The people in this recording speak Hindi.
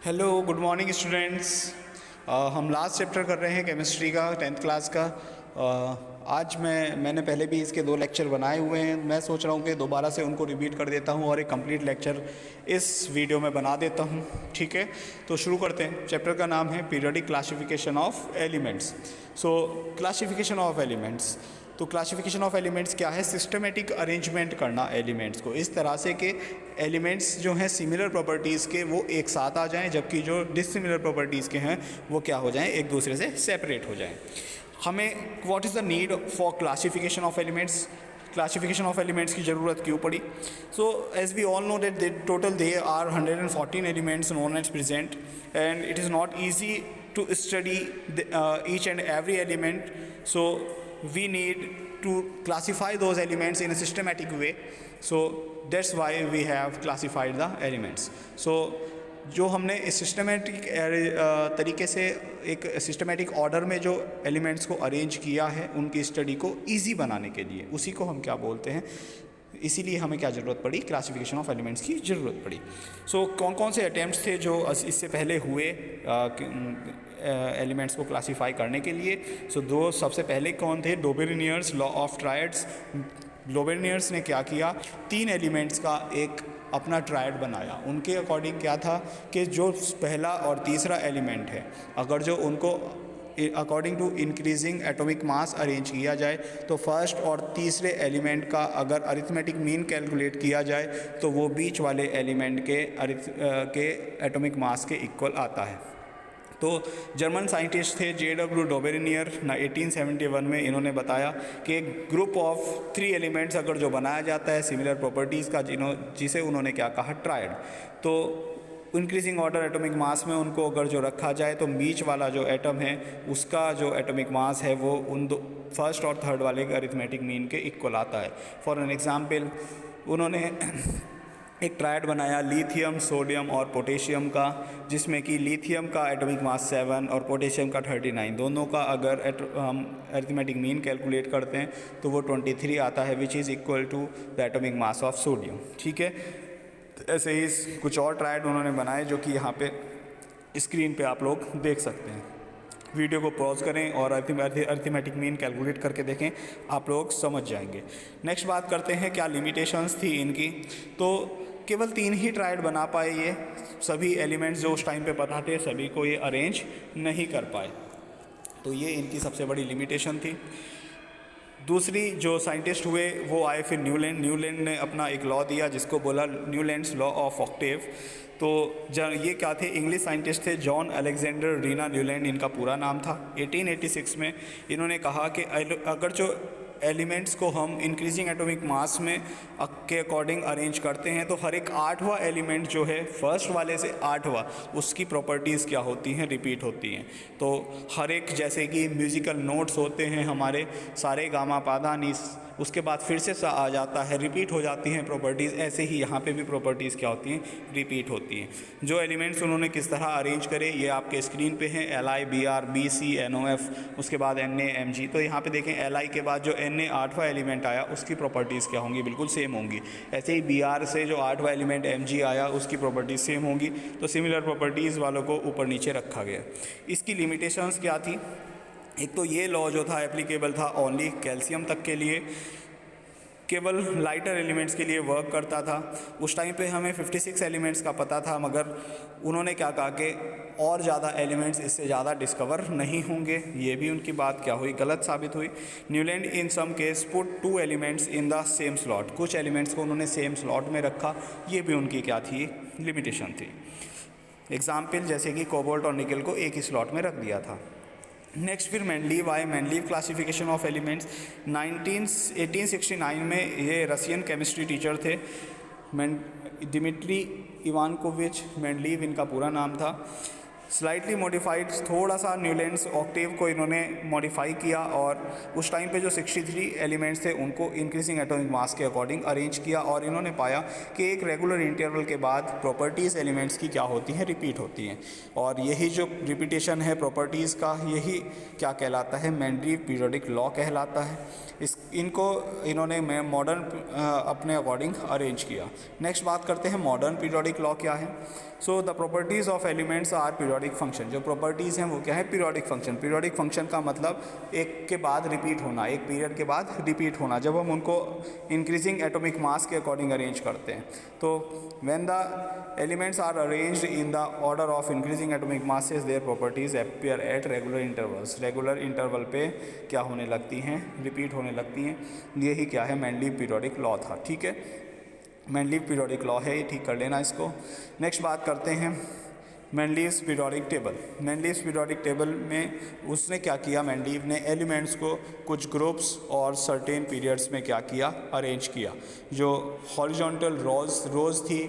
Hello good morning students. हम लास्ट चैप्टर कर रहे हैं केमिस्ट्री का 10th क्लास का। आज मैंने पहले भी इसके 2 लेक्चर बनाए हुए हैं। मैं सोच रहा हूँ कि दोबारा से उनको रिपीट कर देता हूँ और एक कंप्लीट लेक्चर इस वीडियो में बना देता हूँ। ठीक है, तो शुरू करते हैं। चैप्टर का नाम है periodic classification of elements. So classification of elements, तो क्लासिफिकेशन ऑफ एलिमेंट्स क्या है? सिस्टमेटिक अरेंजमेंट करना एलिमेंट्स को इस तरह से कि एलिमेंट्स जो हैं सिमिलर प्रॉपर्टीज़ के वो एक साथ आ जाएं, जबकि जो डिसिमिलर प्रॉपर्टीज़ के हैं वो क्या हो जाएं, एक दूसरे से सेपरेट हो जाएं। हमें what is the need for classification of elements? Classification of elements की ज़रूरत क्यों पड़ी? So as we all know that total they are 114 elements known as present, and it is not easy to study each and every element. So we need to classify those elements in a systematic way. So that's why we have classified the elements. So जो हमने इस सिस्टमेटिक तरीके से एक सिस्टमेटिक ऑर्डर में जो एलिमेंट्स को अरेंज किया है उनकी स्टडी को ईजी बनाने के लिए, उसी को हम क्या बोलते हैं, इसीलिए हमें क्या ज़रूरत पड़ी? क्लासिफिकेशन ऑफ एलिमेंट्स की ज़रूरत पड़ी। सो कौन कौन से अटैम्प्ट्स थे जो इससे पहले हुए एलिमेंट्स को क्लासीफाई करने के लिए? सो दो सबसे पहले कौन थे? डोबेरिनियर्स लॉ ऑफ ट्रायड्स। डोबेरिनियर्स ने क्या किया? 3 एलिमेंट्स का एक अपना ट्रायड बनाया। उनके अकॉर्डिंग क्या था कि जो पहला और तीसरा एलिमेंट है, अगर जो उनको according to increasing atomic mass arrange किया जाए तो फर्स्ट और तीसरे एलिमेंट का अगर अरिथमेटिक मीन कैलकुलेट किया जाए तो वो बीच वाले एलिमेंट के एटॉमिक मास के इक्वल आता है। तो जर्मन साइंटिस्ट थे J.W. डोबेरिनियर, 1871 में इन्होंने बताया कि एक ग्रुप ऑफ 3 एलिमेंट्स अगर जो बनाया जाता है सिमिलर प्रॉपर्टीज़ का, जिसे उन्होंने क्या कहा? ट्रायड। तो इंक्रीजिंग ऑर्डर एटॉमिक मास में उनको अगर जो रखा जाए तो बीच वाला जो एटम है उसका जो एटॉमिक मास है वो उन फर्स्ट और थर्ड वाले के अरिथमेटिक मीन के इक्वल आता है। फॉर एन एग्जांपल उन्होंने एक ट्रायड बनाया लिथियम, सोडियम और पोटेशियम का, जिसमें कि लिथियम का एटॉमिक मास 7 और पोटेशियम का 39। दोनों का अगर हम अरिथमेटिक मीन कैलकुलेट करते हैं तो वो 23 आता है, which is equal to the atomic mass of sodium. ठीक है, ऐसे ही कुछ और ट्रायड उन्होंने बनाए जो कि यहाँ पे स्क्रीन पे आप लोग देख सकते हैं। वीडियो को पॉज करें और अरिथमेटिक मीन कैलकुलेट करके देखें, आप लोग समझ जाएंगे। नेक्स्ट बात करते हैं क्या लिमिटेशंस थी इनकी। तो केवल 3 ही ट्रायड बना पाए ये, सभी एलिमेंट्स जो उस टाइम पे पता थे सभी को ये अरेंज नहीं कर पाए, तो ये इनकी सबसे बड़ी लिमिटेशन थी। दूसरी जो साइंटिस्ट हुए वो आए फिर न्यूलैंड ने अपना एक लॉ दिया जिसको बोला न्यूलैंड्स लॉ ऑफ ऑक्टेव। तो ये क्या थे? इंग्लिश साइंटिस्ट थे, जॉन अलेक्जेंडर रीना न्यूलैंड इनका पूरा नाम था। 1886 में इन्होंने कहा कि अगर जो एलिमेंट्स को हम इंक्रीजिंग एटॉमिक मास में के अकॉर्डिंग अरेंज करते हैं तो हर एक 8वां एलिमेंट जो है फर्स्ट वाले से 8वां, उसकी प्रॉपर्टीज़ क्या होती हैं? रिपीट होती हैं। तो हर एक, जैसे कि म्यूज़िकल नोट्स होते हैं हमारे, सारे गामा पाधा नी, उसके बाद फिर से सा आ जाता है, रिपीट हो जाती हैं प्रॉपर्टीज़। ऐसे ही यहाँ पे भी प्रॉपर्टीज़ क्या होती हैं? रिपीट होती हैं। जो एलिमेंट्स उन्होंने किस तरह अरेंज करे ये आपके स्क्रीन पे हैं, Li, Br, Bc, NOF, उसके बाद Na, Mg। तो यहाँ पे देखें Li के बाद जो Na 8वां एलिमेंट आया उसकी प्रॉपर्टीज़ क्या होंगी? बिल्कुल सेम होंगी। ऐसे ही Br से जो 8वां एलिमेंट Mg आया उसकी प्रॉपर्टीज़ सेम होंगी। तो सिमिलर प्रॉपर्टीज़ वालों को ऊपर नीचे रखा गया। इसकी लिमिटेशंस क्या थी? एक तो ये लॉ जो था एप्लीकेबल था ओनली कैल्शियम तक के लिए, केवल लाइटर एलिमेंट्स के लिए वर्क करता था। उस टाइम पे हमें 56 एलिमेंट्स का पता था, मगर उन्होंने क्या कहा कि और ज़्यादा एलिमेंट्स इससे ज़्यादा डिस्कवर नहीं होंगे। ये भी उनकी बात क्या हुई? गलत साबित हुई। Newland in some case put 2 elements in the same slot, कुछ एलिमेंट्स को उन्होंने सेम स्लॉट में रखा, ये भी उनकी क्या थी? लिमिटेशन थी। एग्जाम्पल जैसे कि कोबाल्ट और निकल को एक ही स्लॉट में रख दिया था। नेक्स्ट फिर मेंडलीव आए, मेंडलीव क्लासिफिकेशन ऑफ एलिमेंट्स। 1869 में ये रशियन केमिस्ट्री टीचर थे, दिमित्री इवानकोविच मेंडलीव इनका पूरा नाम था। स्लाइटली मॉडिफाइड, थोड़ा सा न्यूलैंड्स ऑक्टेव को इन्होंने मॉडिफाई किया और उस टाइम पे जो 63 एलिमेंट्स थे उनको इंक्रीजिंग एटॉमिक मास के अकॉर्डिंग अरेंज किया और इन्होंने पाया कि एक रेगुलर इंटरवल के बाद प्रॉपर्टीज़ एलिमेंट्स की क्या होती हैं, रिपीट होती हैं। और यही जो रिपीटेशन है प्रॉपर्टीज़ का, यही क्या कहलाता है, मेंडलीव पीरियोडिक लॉ कहलाता है। इनको इन्होंने मॉडर्न अपने अकॉर्डिंग अरेंज किया। नेक्स्ट बात करते हैं मॉडर्न पीरियोडिक लॉ क्या है। So the properties of elements are periodic function. जो प्रॉपर्टीज़ हैं वो क्या है, पीरियोडिक फंक्शन। पीरियोडिक फंक्शन का मतलब एक के बाद रिपीट होना, एक पीरियड के बाद रिपीट होना, जब हम उनको इंक्रीजिंग एटॉमिक मास के अकॉर्डिंग अरेंज करते हैं। तो when the elements are arranged in the order of increasing atomic masses their properties appear at regular intervals. Regular interval पे क्या होने लगती हैं, रिपीट होने लगती हैं। यही क्या है, मेंडलीव पीरियोडिक लॉ था। ठीक है, मेंडलीव पीरियोडिक लॉ है, ये ठीक कर लेना इसको। नेक्स्ट बात करते हैं Mendeleev's periodic table. Mendeleev's periodic table में उसने क्या किया, मेंडलीव ने एलिमेंट्स को कुछ ग्रुप्स और सर्टेन पीरियड्स में क्या किया, अरेंज किया। जो हॉरिजॉन्टल रोज थी